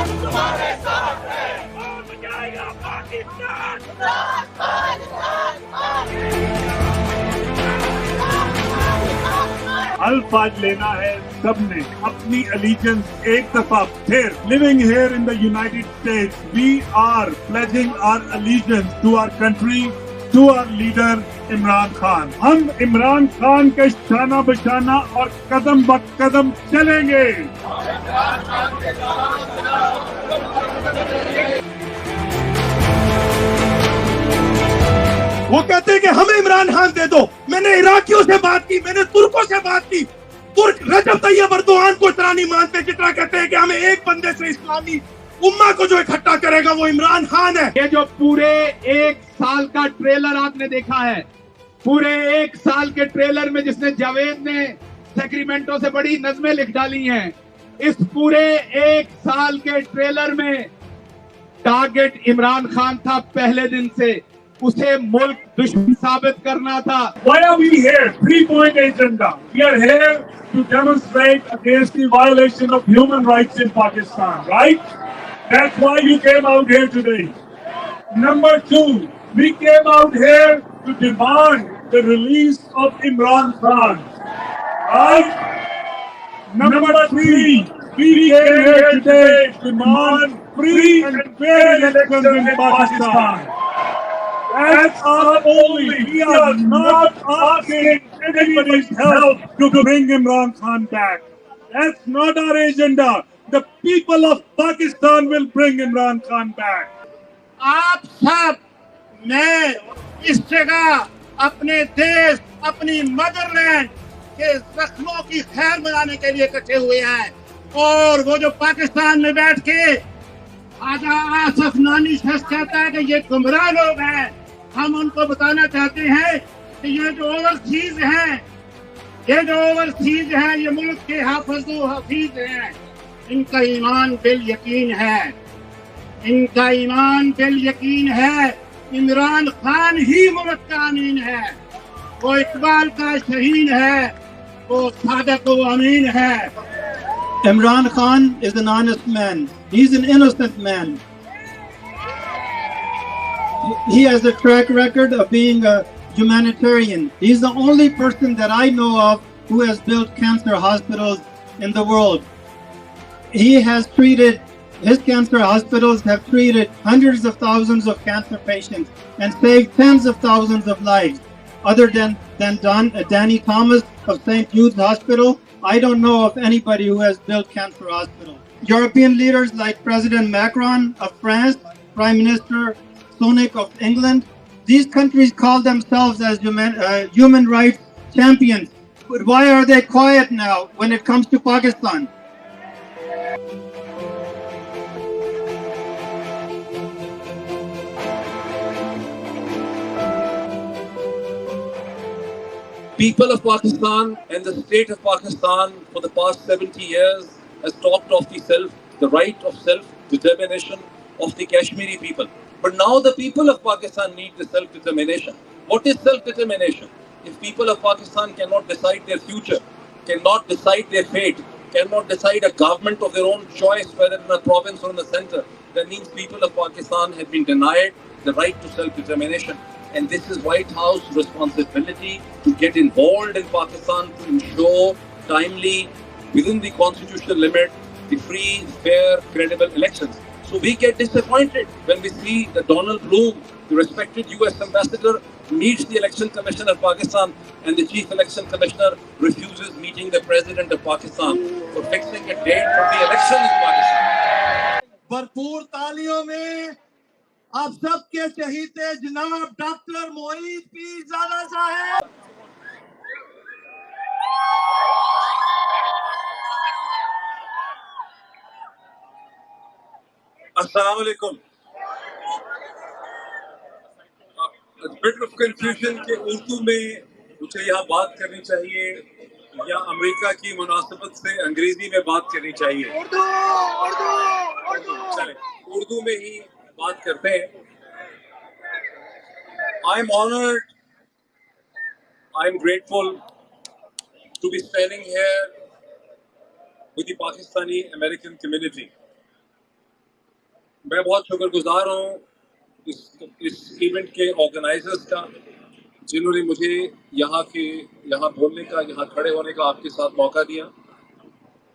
तुम्हारे साथ है। हो जाएगा पाकिस्तान। अल्फाज लेना है सबने अपनी अलीजेंस एक दफा फिर. Living here in the United States, we are pledging our allegiance to our country, to our leader Imran Khan. हम इमरान खान के शाना बशाना और कदम ब कदम चलेंगे. वो कहते हैं कि हमें इमरान खान दे दो. मैंने इराकियों से बात की, मैंने तुर्कों से बात की. तुर्क रजब तैयब अर्दोआन को इतना नहीं मानते जितना कहते हैं कि हमें एक बंदे से इस्लामी उम्मा को जो इकट्ठा करेगा वो इमरान खान है. ये जो पूरे एक साल का ट्रेलर आपने देखा है, पूरे एक साल के ट्रेलर में जिसने जावेद ने सेक्रीमेंटो से बड़ी नज़में लिख डाली हैं, इस पूरे एक साल के ट्रेलर में टारगेट इमरान खान था. पहले दिन से उसे मुल्क दुश्मन साबित करना था. Why are we here? 3-point agenda. We are here to demonstrate against the violation of human rights in Pakistan, right? That's why you came out here today. Number 2, we came out here to demand the release of Imran Khan, right? Number 3, we came here today to demand free and fair elections in Pakistan. That's our only. We are not asking anybody's help to bring Imran Khan back. That's not our agenda. The people of Pakistan will bring Imran Khan back. आप सब मैं इस जगह अपने देश, अपनी Motherland के जख्मों की खैर मनाने के लिए इकट्ठे हुए हैं. और वो जो पाकिस्तान में बैठ के आजा आसफ नानी शख्स कहता है कि ये गुमराह लोग हैं, हम उनको बताना चाहते हैं कि ये जो ओवरसीज हैं, ये मुल्क के हाफिज़ हफीज हैं. इनका ईमान बिल यकीन है, इमरान खान ही मुल्क का अमीन है. वो इकबाल का शहीन है, वो सादक व अमीन है. Imran Khan is an honest man. He's an innocent man. He has a track record of being a humanitarian. He's the only person that I know of who has built cancer hospitals in the world. His cancer hospitals have treated hundreds of thousands of cancer patients and saved tens of thousands of lives. Other than Danny Thomas of St. Jude's Hospital, I don't know of anybody who has built cancer hospitals. European leaders like President Macron of France, Prime Minister Sunak of England, these countries call themselves as human rights champions. But why are they quiet now when it comes to Pakistan? People of Pakistan and the state of Pakistan for the past 70 years has talked of the right of self-determination of the Kashmiri people. But now the people of Pakistan need the self-determination. What is self-determination? If people of Pakistan cannot decide their future, cannot decide their fate, cannot decide a government of their own choice, whether in a province or in the center, that means people of Pakistan have been denied the right to self-determination. And this is White House responsibility to get involved in Pakistan to ensure timely, within the constitutional limit, the free, fair, credible elections. So we get disappointed when we see that Donald Bloom, the respected US ambassador, meets the election commissioner of Pakistan and the chief election commissioner refuses meeting the president of Pakistan for fixing a date for the election in Pakistan. भरपूर तालियों में आप सबके चहीते जनाब doctor Moid Pirzada साहब. Assalamu alaikum. A bit of confusion कि उर्दू में मुझे यहाँ बात करनी चाहिए या अमेरिका की मुनासिबत से अंग्रेजी में बात करनी चाहिए. चले उर्दू में ही बात करते हैं. I'm honored, I'm grateful to be standing here with the Pakistani American community. میں بہت شکر گزار ہوں اس ایونٹ کے آرگنائزرز کا، جنہوں نے مجھے یہاں بولنے کا، یہاں کھڑے ہونے کا آپ کے ساتھ موقع دیا.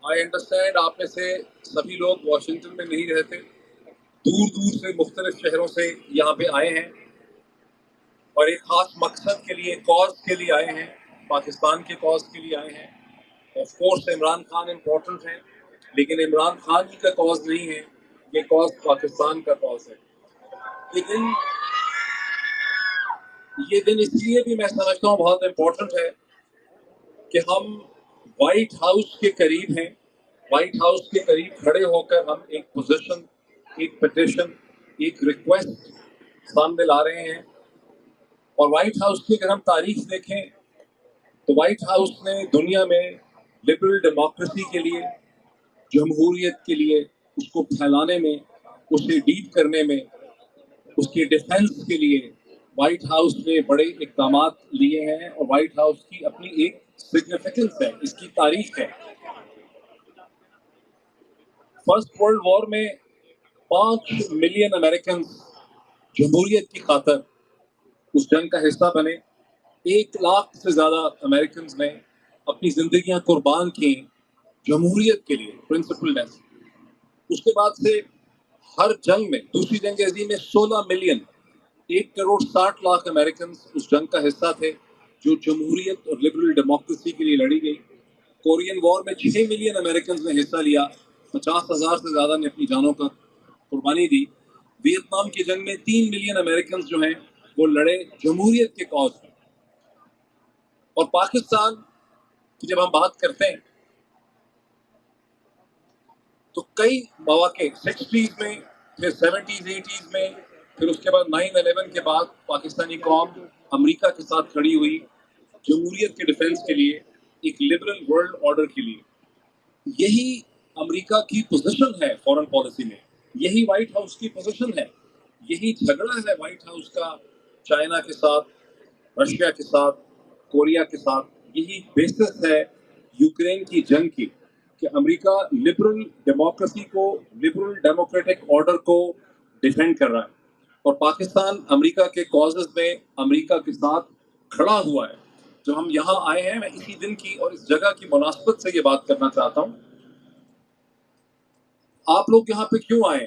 آئی انڈرسٹینڈ آپ میں سے سبھی لوگ واشنگٹن میں نہیں رہتے، دور دور سے مختلف شہروں سے یہاں پہ آئے ہیں اور ایک خاص مقصد کے لیے، کاز کے لیے آئے ہیں، پاکستان کے کاز کے لیے آئے ہیں. Of course Imran Khan important ہے، لیکن عمران خان ہی کا کاز نہیں ہے، یہ کاز پاکستان کا کاز ہے. یہ دن اس لیے بھی میں سمجھتا ہوں بہت امپورٹنٹ ہے کہ ہم وائٹ ہاؤس کے قریب ہیں، وائٹ ہاؤس کے قریب کھڑے ہو کر ہم ایک پوزیشن، ایک پٹیشن، ایک ریکویسٹ سامنے لا رہے ہیں. اور وائٹ ہاؤس کی اگر ہم تاریخ دیکھیں تو وائٹ ہاؤس نے دنیا میں لبرل ڈیموکریسی کے لیے، جمہوریت کے لیے، اس کو پھیلانے میں، اسے ڈیپ کرنے میں، اس کے ڈیفینس کے لیے وائٹ ہاؤس نے بڑے اقدامات لیے ہیں. اور وائٹ ہاؤس کی اپنی ایک سگنیفیکنس ہے، اس کی تاریخ ہے. فرسٹ ورلڈ وار میں 5 ملین امریکنز جمہوریت کی خاطر اس جنگ کا حصہ بنے. 1 لاکھ سے زیادہ امریکنز نے اپنی زندگیاں قربان کی جمہوریت کے لیے، پرنسپل. اس کے بعد سے ہر جنگ میں، دوسری جنگ عظیم میں 16 ملین، 1 کروڑ 60 لاکھ امریکنز اس جنگ کا حصہ تھے جو جمہوریت اور لبرل ڈیموکریسی کے لیے لڑی گئی. کورین وار میں 6 ملین امریکنز نے حصہ لیا، 50,000 سے زیادہ نے اپنی جانوں کا قربانی دی. ویتنام کی جنگ میں 3 ملین امریکنز جو ہیں وہ لڑے جمہوریت کے کاز میں. اور پاکستان کی جب ہم بات کرتے ہیں تو کئی مواقع 60s میں، پھر 70s 80s میں، پھر اس کے بعد 9/11 کے بعد پاکستانی قوم امریکہ کے ساتھ کھڑی ہوئی جمہوریت کے ڈیفنس کے لیے، ایک لبرل ورلڈ آرڈر کے لیے. یہی امریکہ کی پوزیشن ہے فورن پالیسی میں، یہی وائٹ ہاؤس کی پوزیشن ہے. یہی جھگڑا ہے وائٹ ہاؤس کا چائنا کے ساتھ، رشیا کے ساتھ، کوریا کے ساتھ. یہی بیسس ہے یوکرین کی جنگ کی کہ امریکہ لبرل ڈیموکریسی کو، لبرل ڈیموکریٹک آرڈر کو ڈیفینڈ کر رہا ہے. اور پاکستان امریکہ کے کازز میں امریکہ کے ساتھ کھڑا ہوا ہے. جو ہم یہاں آئے ہیں، میں اسی دن کی اور اس جگہ کی مناسبت سے یہ بات کرنا چاہتا ہوں. آپ لوگ یہاں پہ کیوں آئے؟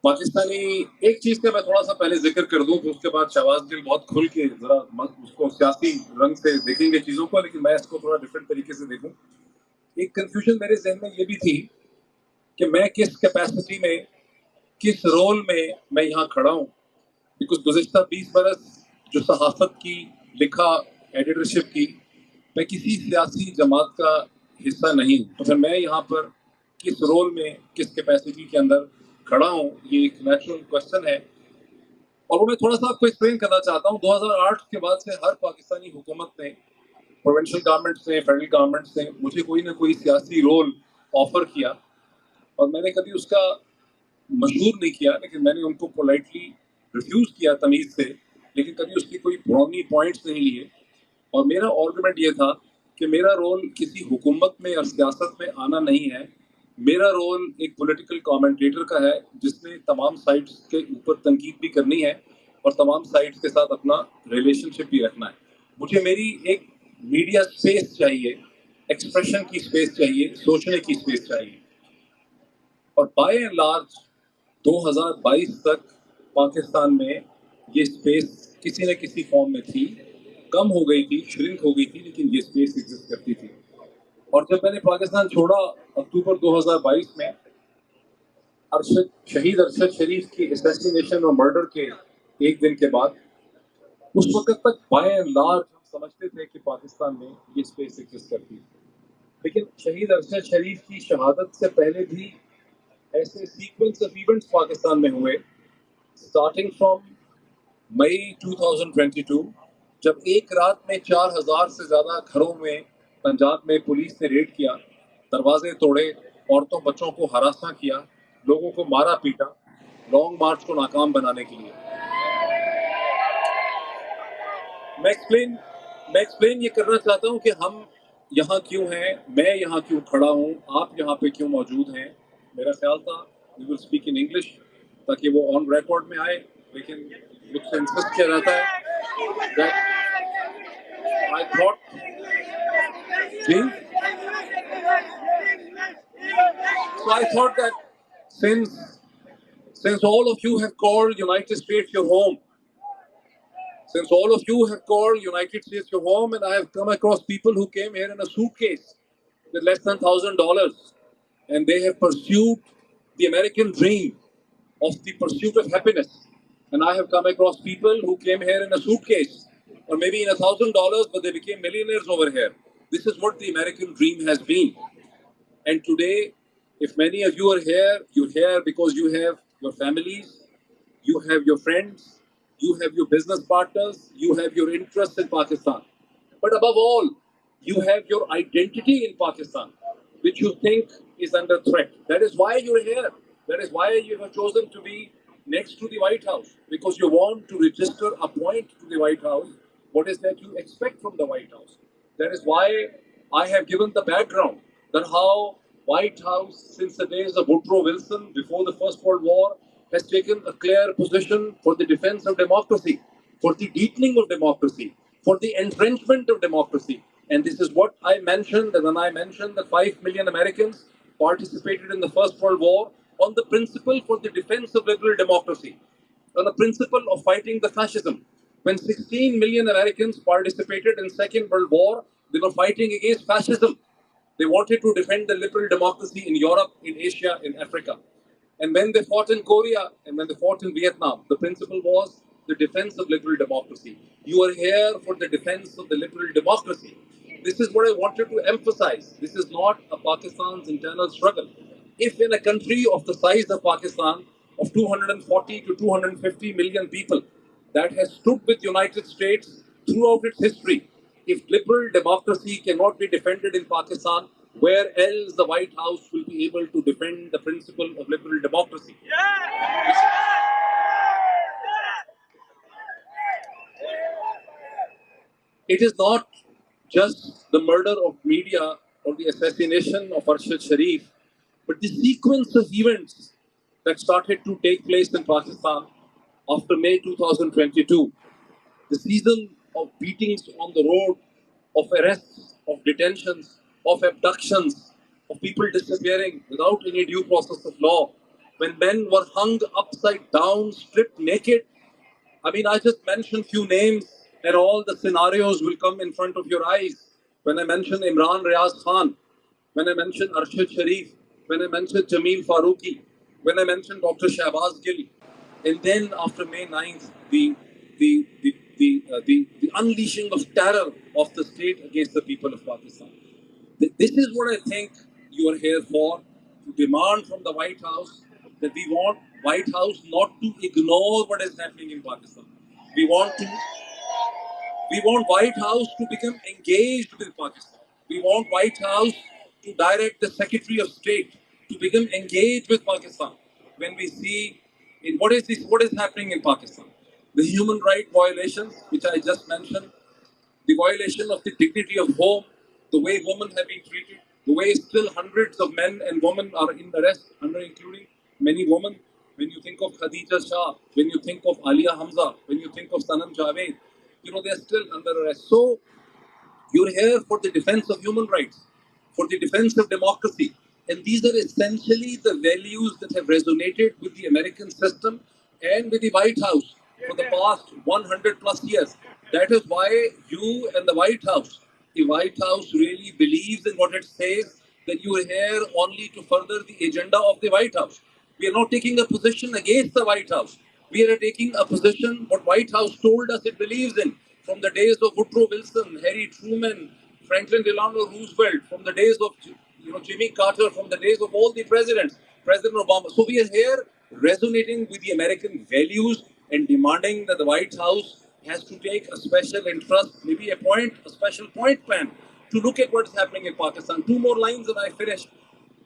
پاکستانی، ایک چیز کا میں تھوڑا سا پہلے ذکر کر دوں، پھر اس کے بعد شہباز دل بہت کھل کے ذرا اس کو سیاسی رنگ سے دیکھیں گے چیزوں کو، لیکن میں اس کو تھوڑا ڈفرینٹ طریقے سے دیکھوں. ایک کنفیوژن میرے ذہن میں یہ بھی تھی کہ میں کس کیپیسٹی میں، کس رول میں یہاں کھڑا ہوں. بیکاز گزشتہ 20 برس جو صحافت کی، لکھا، ایڈیٹرشپ کی، میں کسی سیاسی جماعت کا حصہ نہیں ہوں. تو پھر میں یہاں پر کس رول میں، کس کیپیسٹی کے اندر کھڑا ہوں، یہ ایک نیچرل کوشچن ہے. اور وہ میں تھوڑا سا آپ کو ایکسپلین کرنا چاہتا ہوں. 2008 کے بعد سے ہر پاکستانی حکومت نے، پروونشل گورنمنٹس نے، فیڈرل گورنمنٹس نے مجھے کوئی نہ کوئی سیاسی رول آفر کیا، اور میں نے کبھی اس کا مشہور نہیں کیا، لیکن میں نے ان کو پولائٹلی ریفیوز کیا تمیز سے، لیکن کبھی اس کی کوئی برونی پوائنٹس نہیں لیے. اور میرا آرگومنٹ یہ تھا کہ میرا رول کسی حکومت میں اور سیاست میں آنا نہیں ہے. میرا رول ایک پولیٹیکل کامنٹیٹر کا ہے، جس نے تمام سائڈس کے اوپر تنقید بھی کرنی ہے اور تمام سائڈس کے ساتھ اپنا ریلیشن شپ بھی رکھنا ہے. مجھے میری ایک میڈیا اسپیس چاہیے، ایکسپریشن کی اسپیس چاہیے، سوچنے کی اسپیس چاہیے. اور بائی اینڈ لارج 2022 تک پاکستان میں یہ اسپیس کسی نہ کسی فارم میں تھی. کم ہو گئی تھی، شرنک ہو گئی تھی، لیکن یہ اسپیس ایگزسٹ کرتی تھی. اور جب میں نے پاکستان چھوڑا اکتوبر 2022 میں، شہید ارشد شریف کی اسیسینیشن اور مرڈر کے ایک دن کے بعد، اس وقت تک بائی اینڈ لارج ہم سمجھتے تھے کہ پاکستان میں یہ اسپیس ایگزسٹ کرتی ہے. لیکن شہید ارشد شریف کی شہادت سے پہلے بھی ایسے سیکوینس آف ایونٹس پاکستان میں ہوئے، اسٹارٹنگ فرام مئی 2022، جب ایک رات میں 4,000 سے زیادہ گھروں میں پنجاب میں پولیس نے ریڈ کیا، دروازے توڑے، عورتوں بچوں کو ہراساں کیا، لوگوں کو مارا پیٹا، لانگ مارچ کو ناکام بنانے کے لیے. میں ایکسپلین یہ کرنا چاہتا ہوں کہ ہم یہاں کیوں ہیں، میں یہاں کیوں کھڑا ہوں، آپ یہاں پہ کیوں موجود ہیں. میرا خیال تھا we will speak in English. ताकि वो ऑन रिकॉर्ड में आए, लेकिन मुझसे इंसिस्ट किया जाता है that I thought, ji, so I thought that since all of you have called United States your home, since all of you have called United States your home, and I have come across people who came here in a suitcase with less than $1,000, and they have pursued the American dream of the pursuit of happiness. And I have come across people who came here in a suitcase, or maybe in $1,000, but they became millionaires over here. This is what the American dream has been. And today, if many of you are here, you're here because you have your families, you have your friends, you have your business partners, you have your interests in Pakistan. But above all, you have your identity in Pakistan, which you think is under threat. That is why you're here. That is why you have chosen to be next to the White House, because you want to register a point to the White House. What is that you expect from the White House? That is why I have given the background that how White House, since the days of Woodrow Wilson, before the First World War, has taken a clear position for the defense of democracy, for the deepening of democracy, for the entrenchment of democracy. And this is what I mentioned when I mentioned that 5 million Americans participated in the First World War on the principle for the defense of liberal democracy, on the principle of fighting the fascism. When 16 million Americans participated in Second World War, they were fighting against fascism. They wanted to defend the liberal democracy in Europe, in Asia, in Africa. And when they fought in Korea and when they fought in Vietnam, the principle was the defense of liberal democracy. You are here for the defense of the liberal democracy. This is what I wanted to emphasize. This is not a Pakistan's internal struggle. If in a country of the size of Pakistan, of 240 to 250 million people, that has stood with United States throughout its history, if liberal democracy cannot be defended in Pakistan, where else the White House will be able to defend the principle of liberal democracy? It is not just the murder of media or the assassination of Arshad Sharif, but the sequence of events that started to take place in Pakistan after May 2022. The season of beatings on the road, of arrests, of detentions, of abductions, of people disappearing without any due process of law, when men were hung upside down, stripped naked. I mean, I just mentioned few names, and all the scenarios will come in front of your eyes. When I mention Imran Riaz Khan, when I mention Arshad Sharif, when I mention Jameel Farooqi, when I mention Dr. Shahbaz Gill, and then after May 9th, the unleashing of terror of the state against the people of Pakistan. This is what I think you are here for, to demand from the White House that we want White House not to ignore what is happening in Pakistan. We want to we want White House to become engaged with Pakistan. We want White House to direct the Secretary of State to become engaged with Pakistan. When we see in what is happening in Pakistan, the human right violations which I just mentioned, the violation of the dignity of home, the way women have been treated, the way still hundreds of men and women are in arrest, including many women. When you think of Khadija Shah, when you think of Alia Hamza, when you think of Sanam Javed, they're still under arrest. So you're here for the defense of human rights, for the defense of democracy. And these are essentially the values that have resonated with the American system and with the White House for the past 100 plus years. That is why you and the White House really believes in what it says, that you are here only to further the agenda of the White House. We are not taking a position against the White House. We are taking a position what White House told us it believes in from the days of Woodrow Wilson, Harry Truman, Franklin Delano Roosevelt, from the days of Jimmy Carter, from the days of all the presidents, President Obama. So we are here resonating with the American values and demanding that the White House has to take a special interest, maybe appoint a special point plan to look at what is happening in Pakistan. Two more lines and I finish.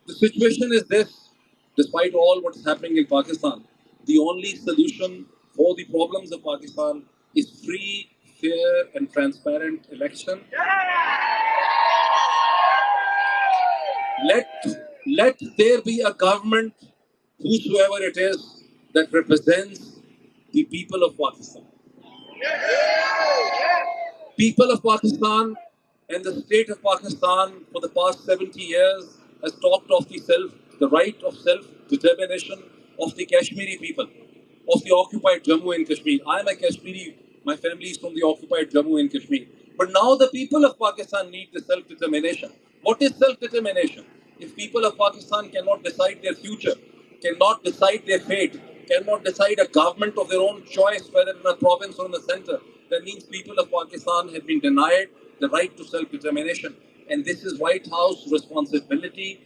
The situation is this: despite all what's happening in Pakistan, the only solution for the problems of Pakistan is free, fair, and transparent election. Let there be a government, whosoever it is, that represents the people of Pakistan. People of Pakistan and the state of Pakistan for the past 70 years has talked of the right of self-determination of the Kashmiri people, of the occupied Jammu and Kashmir. I am a Kashmiri, my family is from the occupied Jammu and Kashmir. But now the people of Pakistan need the self-determination. What is self-determination? If people of Pakistan cannot decide their future, cannot decide their fate, cannot decide a government of their own choice, whether in a province or in the center, that means people of Pakistan have been denied the right to self-determination. And this is White House responsibility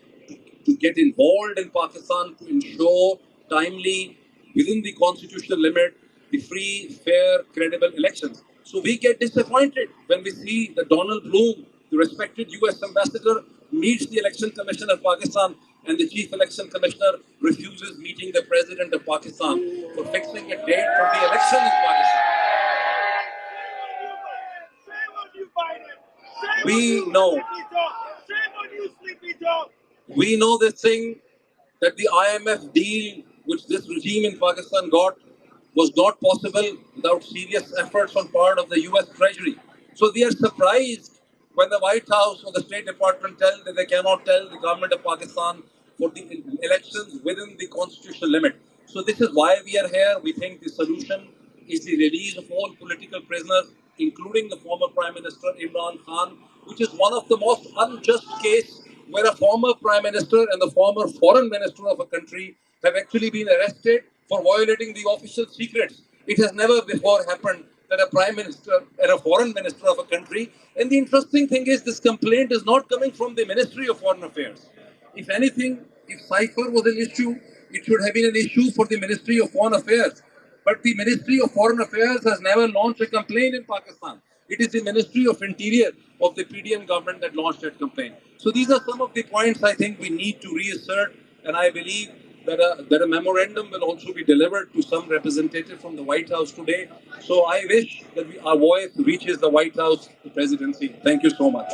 to get involved in Pakistan to ensure timely, within the constitutional limit, the free, fair, credible elections. So we get disappointed when we see that Donald Bloom, the respected US ambassador, meets the Election Commission of Pakistan and the Chief Election Commissioner refuses meeting the President of Pakistan for fixing a date for the election in Pakistan. We know this thing that the IMF deal which this regime in Pakistan got was not possible without serious efforts on part of the US Treasury. So we are surprised when the White House or the State Department tell that they cannot tell the government of Pakistan for the elections within the constitutional limit. So this is why we are here. We think the solution is the release of all political prisoners, including the former Prime Minister Imran Khan, which is one of the most unjust cases where a former Prime Minister and the former Foreign Minister of a country have actually been arrested for violating the official secrets. It has never before happened that a Prime Minister and a Foreign Minister of a country. And the interesting thing is this complaint is not coming from the Ministry of Foreign Affairs. If anything, if cipher was an issue, it should have been an issue for the Ministry of Foreign Affairs. But the Ministry of Foreign Affairs has never launched a complaint in Pakistan. It is the Ministry of Interior of the PDM government that launched that complaint. So these are some of the points I think we need to reassert, and I believe that a memorandum will also be delivered to some representative from the White House today. So I wish that our voice reaches the White House, the presidency. Thank you so much.